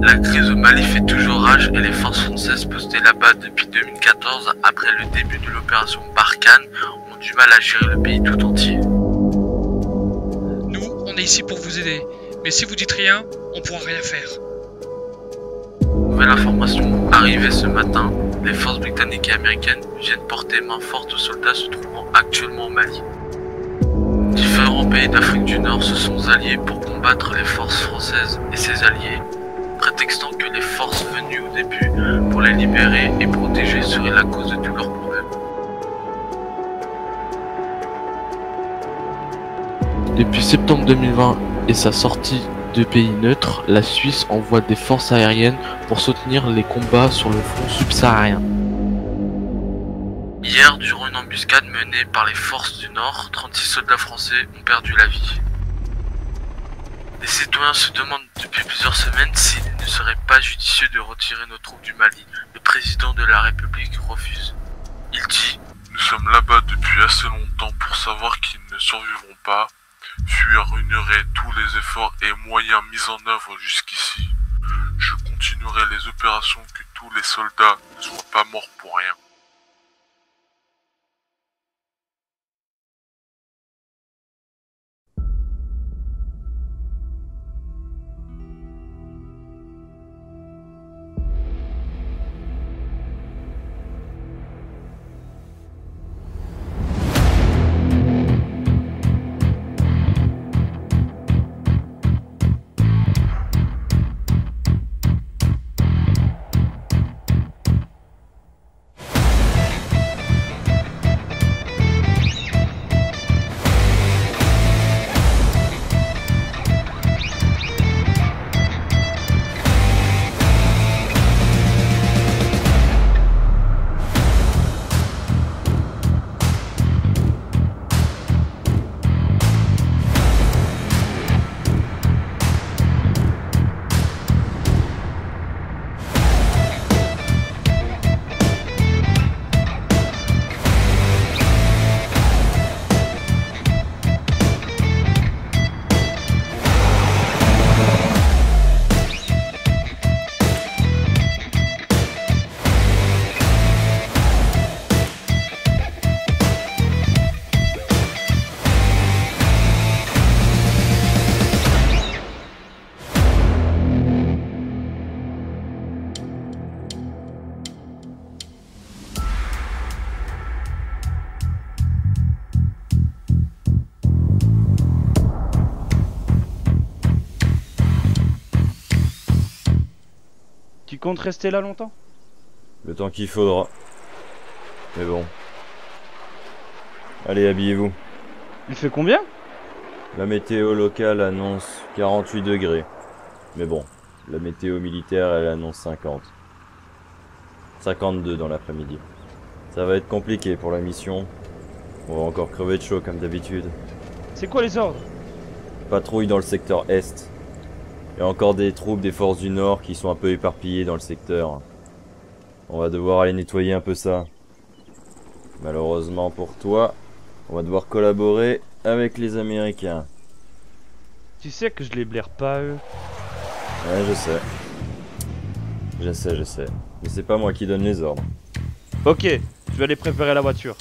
La crise au Mali fait toujours rage et les forces françaises postées là-bas depuis 2014, après le début de l'opération Barkhane, ont du mal à gérer le pays tout entier. Nous, on est ici pour vous aider, mais si vous dites rien, on pourra rien faire. Nouvelle information, arrivée ce matin, les forces britanniques et américaines viennent porter main forte aux soldats se trouvant actuellement au Mali. Différents pays d'Afrique du Nord se sont alliés pour combattre les forces françaises et ses alliés, prétextant que les forces venues au début pour les libérer et protéger seraient la cause de tous leurs problèmes. Depuis septembre 2020 et sa sortie de pays neutre, la Suisse envoie des forces aériennes pour soutenir les combats sur le front subsaharien. Hier, durant une embuscade menée par les forces du Nord, 36 soldats français ont perdu la vie. Les citoyens se demandent depuis plusieurs semaines s'il ne serait pas judicieux de retirer nos troupes du Mali. Le président de la République refuse. Il dit « Nous sommes là-bas depuis assez longtemps pour savoir qu'ils ne survivront pas. Fuir ruinerait tous les efforts et moyens mis en œuvre jusqu'ici. Je continuerai les opérations que tous les soldats ne soient pas morts pour rien. » Tu comptes rester là longtemps? Le temps qu'il faudra. Mais bon. Allez, habillez-vous. Il fait combien? La météo locale annonce 48 degrés. Mais bon, la météo militaire, elle annonce 50. 52 dans l'après-midi. Ça va être compliqué pour la mission. On va encore crever de chaud comme d'habitude. C'est quoi les ordres? Patrouille dans le secteur Est. Il y a encore des troupes des forces du Nord qui sont un peu éparpillées dans le secteur. On va devoir aller nettoyer un peu ça. Malheureusement pour toi, on va devoir collaborer avec les Américains. Tu sais que je les blaire pas eux. Ouais, je sais. Je sais. Mais c'est pas moi qui donne les ordres. Ok, je vais aller préparer la voiture.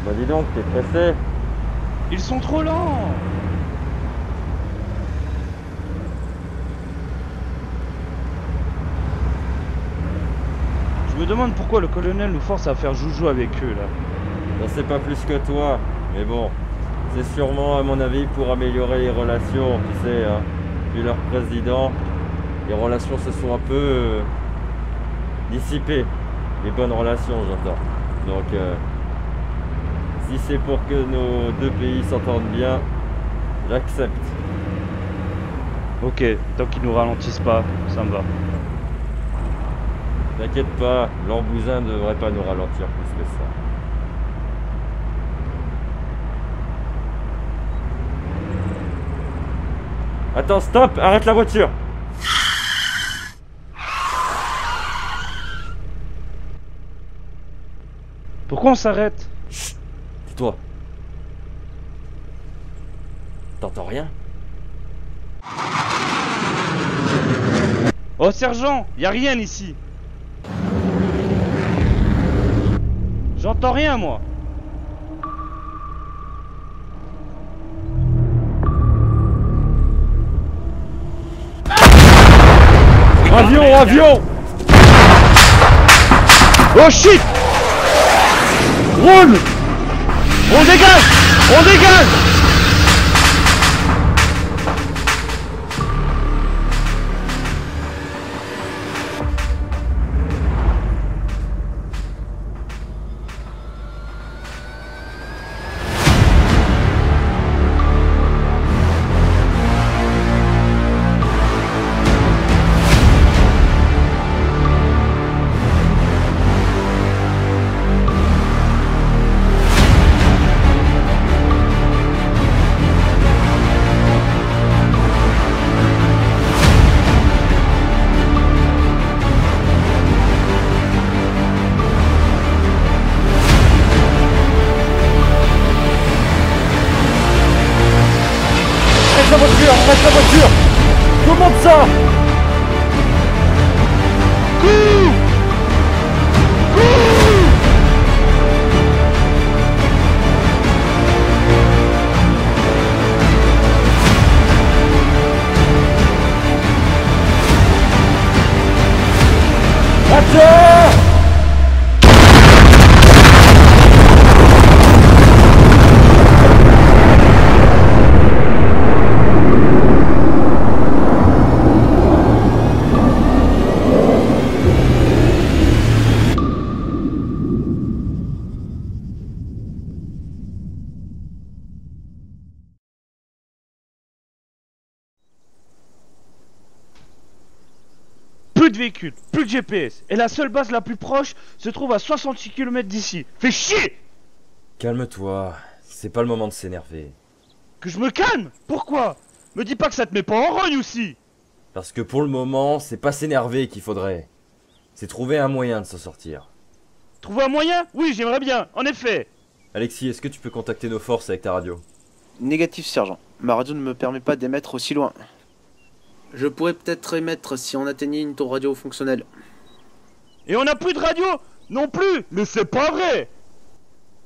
Bah dis donc, t'es pressé? Ils sont trop lents. Je me demande pourquoi le colonel nous force à faire joujou avec eux là. J'en sais pas plus que toi, mais bon, c'est sûrement à mon avis pour améliorer les relations, tu sais, hein. Vu leur président, les relations se sont un peu dissiper les bonnes relations, j'entends. Donc, si c'est pour que nos deux pays s'entendent bien, j'accepte. Ok, tant qu'ils nous ralentissent pas, ça me va. T'inquiète pas, l'embousin ne devrait pas nous ralentir plus que ça. Attends, stop! Arrête la voiture! Pourquoi on s'arrête? Chut! Tais-toi! T'entends rien? Oh sergent, y a rien ici. J'entends rien moi. Avion, avion! Oh shit! Roule! On dégage! On dégage! Arrête la voiture! Comment ça? Attends! Plus de véhicules, plus de GPS. Et la seule base la plus proche se trouve à 66 km d'ici. Fais chier! Calme-toi, c'est pas le moment de s'énerver. Que je me calme? Pourquoi? Me dis pas que ça te met pas en rogne aussi! Parce que pour le moment, c'est pas s'énerver qu'il faudrait. C'est trouver un moyen de s'en sortir. Trouver un moyen? Oui, j'aimerais bien, en effet. Alexis, est-ce que tu peux contacter nos forces avec ta radio? Négatif, sergent. Ma radio ne me permet pas d'émettre aussi loin. Je pourrais peut-être émettre si on atteignait une tour radio fonctionnelle. Et on n'a plus de radio non plus. Mais c'est pas vrai.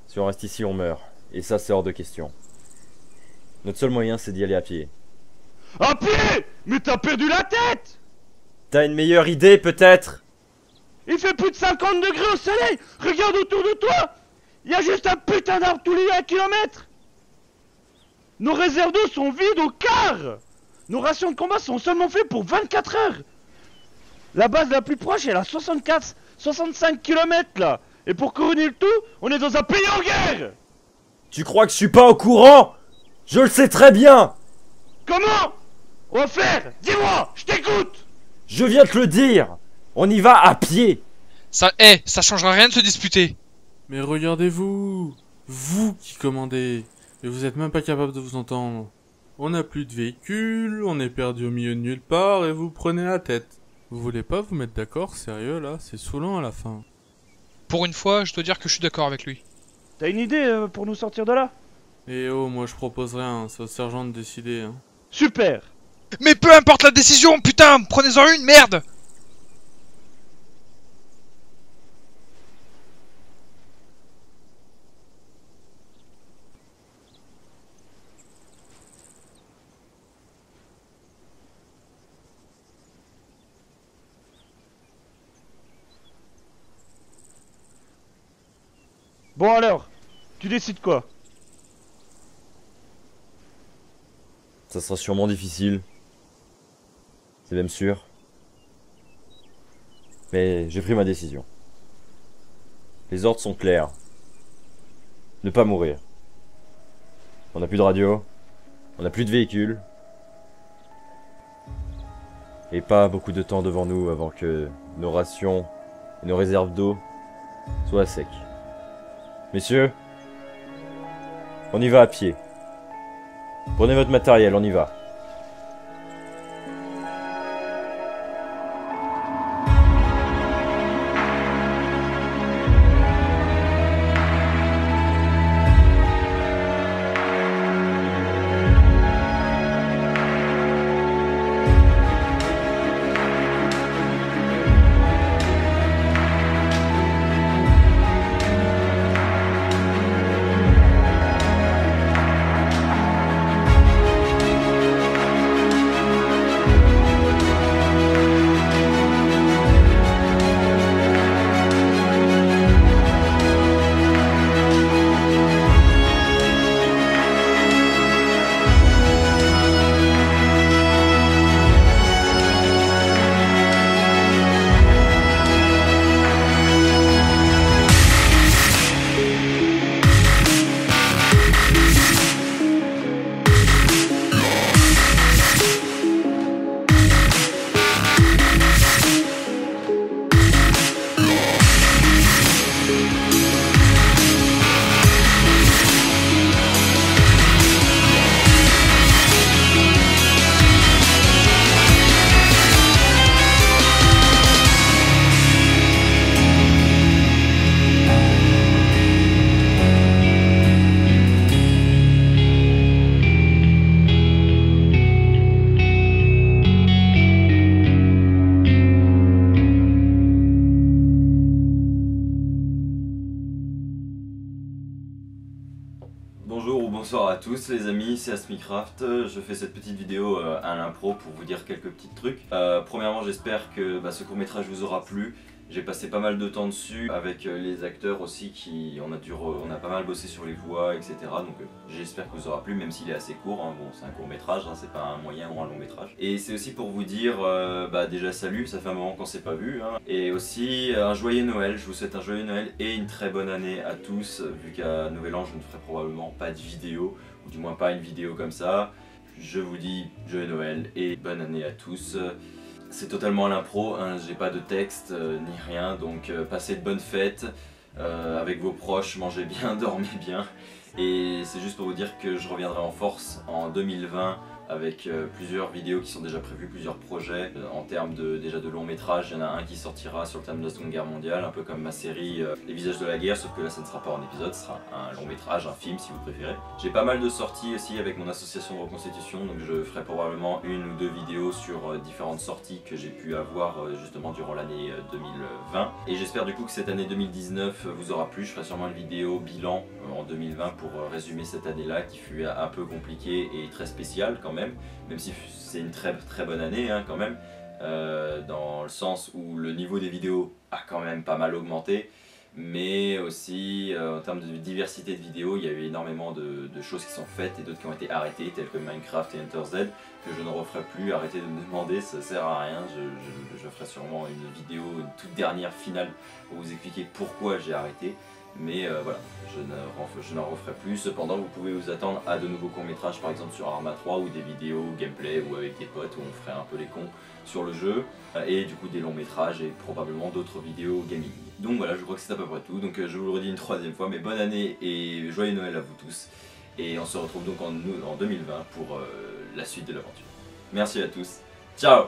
Si on reste ici, on meurt. Et ça, c'est hors de question. Notre seul moyen, c'est d'y aller à pied. À pied? Mais t'as perdu la tête! T'as une meilleure idée, peut-être? Il fait plus de 50 degrés au soleil. Regarde autour de toi. Il y a juste un putain d'arbre tous les 1 kilomètre. Nos réserves d'eau sont vides au quart. Nos rations de combat sont seulement faites pour 24 heures. La base la plus proche est à 65 km là. Et pour couronner le tout, on est dans un pays en guerre. Tu crois que je suis pas au courant? Je le sais très bien! Comment? On va faire? Dis-moi, je t'écoute. Je viens de te le dire! On y va à pied! Ça changera rien de se disputer. Mais regardez-vous! Vous qui commandez! Et vous êtes même pas capable de vous entendre. On n'a plus de véhicule, on est perdu au milieu de nulle part et vous prenez la tête. Vous voulez pas vous mettre d'accord, sérieux là? C'est saoulant à la fin. Pour une fois, je dois dire que je suis d'accord avec lui. T'as une idée pour nous sortir de là? Et oh, moi je propose rien, c'est au sergent de décider. Hein. Super. Mais peu importe la décision, putain, prenez-en une, merde! Bon alors, tu décides quoi? Ça sera sûrement difficile. C'est même sûr. Mais j'ai pris ma décision. Les ordres sont clairs. Ne pas mourir. On n'a plus de radio. On n'a plus de véhicules. Et pas beaucoup de temps devant nous avant que nos rations et nos réserves d'eau soient à sec. Messieurs, on y va à pied. Prenez votre matériel, on y va. Bonjour ou bonsoir à tous les amis, c'est Asmicraft. Je fais cette petite vidéo à l'impro pour vous dire quelques petits trucs. Premièrement, j'espère que ce court-métrage vous aura plu. J'ai passé pas mal de temps dessus avec les acteurs aussi on a pas mal bossé sur les voix, etc. Donc j'espère que vous aura plu, même s'il est assez court. Hein. Bon, c'est un court-métrage, hein, c'est pas un moyen ou un long-métrage. Et c'est aussi pour vous dire déjà salut, ça fait un moment qu'on s'est pas vu. Hein. Et aussi un joyeux Noël, je vous souhaite un joyeux Noël et une très bonne année à tous, vu qu'à Nouvel An je ne ferai probablement pas de vidéo, ou du moins pas une vidéo comme ça. Je vous dis joyeux Noël et bonne année à tous. C'est totalement à l'impro, hein, j'ai pas de texte ni rien, donc passez de bonnes fêtes avec vos proches, mangez bien, dormez bien. Et c'est juste pour vous dire que je reviendrai en force en 2020 avec plusieurs vidéos qui sont déjà prévues, plusieurs projets. En termes déjà de long métrage, il y en a un qui sortira sur le thème de la Seconde Guerre mondiale, un peu comme ma série Les Visages de la Guerre, sauf que là ça ne sera pas en épisode, ce sera un long métrage, un film si vous préférez. J'ai pas mal de sorties aussi avec mon association de reconstitution, donc je ferai probablement une ou deux vidéos sur différentes sorties que j'ai pu avoir justement durant l'année 2020. Et j'espère du coup que cette année 2019 vous aura plu. Je ferai sûrement une vidéo bilan en 2020 pour résumer cette année-là qui fut un peu compliquée et très spéciale quand même si c'est une très bonne année hein, quand même, dans le sens où le niveau des vidéos a quand même pas mal augmenté, mais aussi en termes de diversité de vidéos, il y a eu énormément de choses qui sont faites et d'autres qui ont été arrêtées, telles que Minecraft et Enter Z, que je ne referai plus. Arrêtez de me demander, ça sert à rien. Je ferai sûrement une vidéo, une toute dernière finale pour vous expliquer pourquoi j'ai arrêté. Mais voilà, je n'en referai plus. Cependant, vous pouvez vous attendre à de nouveaux courts-métrages, par exemple sur Arma 3, ou des vidéos gameplay, ou avec des potes, où on ferait un peu les cons sur le jeu, et du coup des longs-métrages, et probablement d'autres vidéos gaming. Donc voilà, je crois que c'est à peu près tout. Donc je vous le redis une troisième fois, mais bonne année et joyeux Noël à vous tous. Et on se retrouve donc en 2020 pour la suite de l'aventure. Merci à tous, ciao!